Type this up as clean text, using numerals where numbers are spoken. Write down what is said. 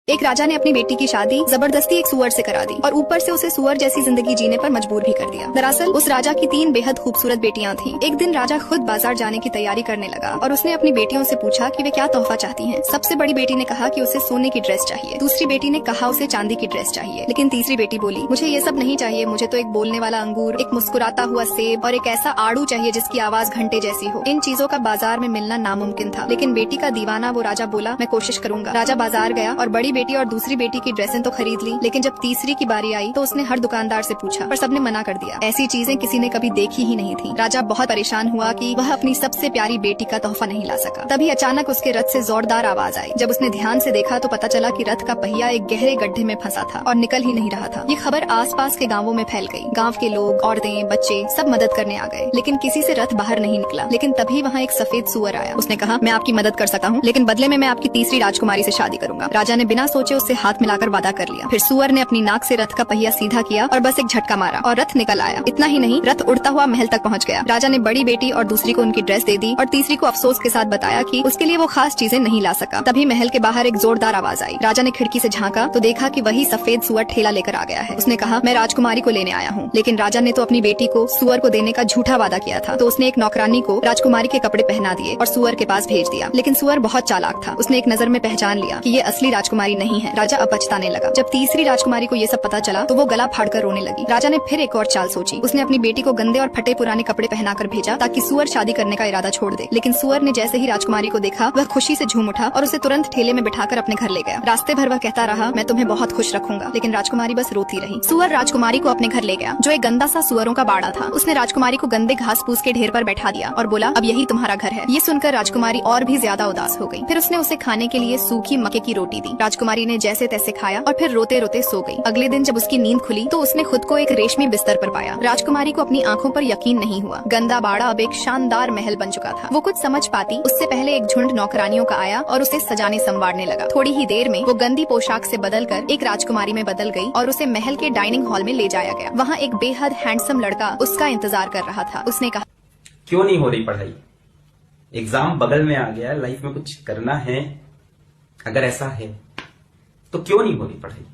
एक राजा ने अपनी बेटी की शादी जबरदस्ती एक सुअर से करा दी और ऊपर से उसे सुअर जैसी जिंदगी जीने पर मजबूर भी कर दिया। दरअसल उस राजा की 3 बेहद खूबसूरत बेटियां थीं। एक दिन राजा खुद बाजार जाने की तैयारी करने लगा और उसने अपनी बेटियों से पूछा कि वे क्या तोहफा चाहती हैं। सबसे बड़ी बेटी ने कहा कि उसे सोने की ड्रेस चाहिए, दूसरी बेटी ने कहा उसे चांदी की ड्रेस चाहिए, लेकिन तीसरी बेटी बोली मुझे ये सब नहीं चाहिए, मुझे तो एक बोलने वाला अंगूर, एक मुस्कुराता हुआ सेब और एक ऐसा आड़ू चाहिए जिसकी आवाज घंटे जैसी हो। इन चीजों का बाजार में मिलना नामुमकिन था, लेकिन बेटी का दीवाना वो राजा बोला मैं कोशिश करूंगा। राजा बाजार गया और बड़ी बेटी और दूसरी बेटी की ड्रेसें तो खरीद ली, लेकिन जब तीसरी की बारी आई तो उसने हर दुकानदार से पूछा पर सबने मना कर दिया। ऐसी चीजें किसी ने कभी देखी ही नहीं थी। राजा बहुत परेशान हुआ कि वह अपनी सबसे प्यारी बेटी का तोहफा नहीं ला सका। तभी अचानक उसके रथ से जोरदार आवाज आई। जब उसने ध्यान से देखा तो पता चला कि रथ का पहिया एक गहरे गड्ढे में फंसा था और निकल ही नहीं रहा था। ये खबर आसपास के गांवों में फैल गई। गांव के लोग, औरतें, बच्चे सब मदद करने आ गए, लेकिन किसी से रथ बाहर नहीं निकला। लेकिन तभी वहाँ एक सफेद सुअर आया। उसने कहा मैं आपकी मदद कर सकता हूँ, लेकिन बदले में मैं आपकी तीसरी राजकुमारी से शादी करूंगा। राजा ने बिना सोचे उससे हाथ मिलाकर वादा कर लिया। फिर सुअर ने अपनी नाक से रथ का पहिया सीधा किया और बस एक झटका मारा और रथ निकल आया। इतना ही नहीं, रथ उड़ता हुआ महल तक पहुंच गया। राजा ने बड़ी बेटी और दूसरी को उनकी ड्रेस दे दी और तीसरी को अफसोस के साथ बताया कि उसके लिए वो खास चीजें नहीं ला सका। तभी महल के बाहर एक जोरदार आवाज आई। राजा ने खिड़की से झांका तो देखा कि वही सफेद सुअर ठेला लेकर आ गया है। उसने कहा मैं राजकुमारी को लेने आया हूँ, लेकिन राजा ने तो अपनी बेटी को सुअर को देने का झूठा वादा किया था। तो उसने एक नौकरानी को राजकुमारी के कपड़े पहना दिए और सुअर के पास भेज दिया। लेकिन सुअर बहुत चालाक था। उसने एक नजर में पहचान लिया कि ये असली राजकुमारी नहीं है। राजा अब पछताने लगा। जब तीसरी राजकुमारी को ये सब पता चला तो वो गला फाड़कर रोने लगी। राजा ने फिर एक और चाल सोची। उसने अपनी बेटी को गंदे और फटे पुराने कपड़े पहनाकर भेजा ताकि सुअर शादी करने का इरादा छोड़ दे। लेकिन सुअर ने जैसे ही राजकुमारी को देखा वह खुशी से झूम उठा और उसे तुरंत ठेले में बिठाकर अपने घर ले गया। रास्ते भर वह कहता रहा मैं तुम्हें बहुत खुश रखूंगा, लेकिन राजकुमारी बस रोती रही। सुअर राजकुमारी को अपने घर ले गया जो एक गंदा सा सुअरों का बाड़ा था। उसने राजकुमारी को गंदे घास फूस के ढेर पर बैठा दिया और बोला अब यही तुम्हारा घर है। ये सुनकर राजकुमारी और भी ज्यादा उदास हो गई। फिर उसने उसे खाने के लिए सूखी मक्के की रोटी दी। राजकुमारी ने जैसे तैसे खाया और फिर रोते रोते सो गई। अगले दिन जब उसकी नींद खुली तो उसने खुद को एक रेशमी बिस्तर पर पाया। राजकुमारी को अपनी आंखों पर यकीन नहीं हुआ। गंदा बाड़ा अब एक शानदार महल बन चुका था। वो कुछ समझ पाती उससे पहले एक झुंड नौकरानियों का आया और उसे सजाने संवारने लगा। थोड़ी ही देर में वो गंदी पोशाक से बदलकर एक राजकुमारी में बदल गई और उसे महल के डाइनिंग हॉल में ले जाया गया। वहाँ एक बेहद हैंडसम लड़का उसका इंतजार कर रहा था। उसने कहा क्यों नहीं हो रही पढ़ाई? एग्जाम बगल में आ गया, लाइफ में कुछ करना है। अगर ऐसा है तो क्यों नहीं हो रही पढ़ाई?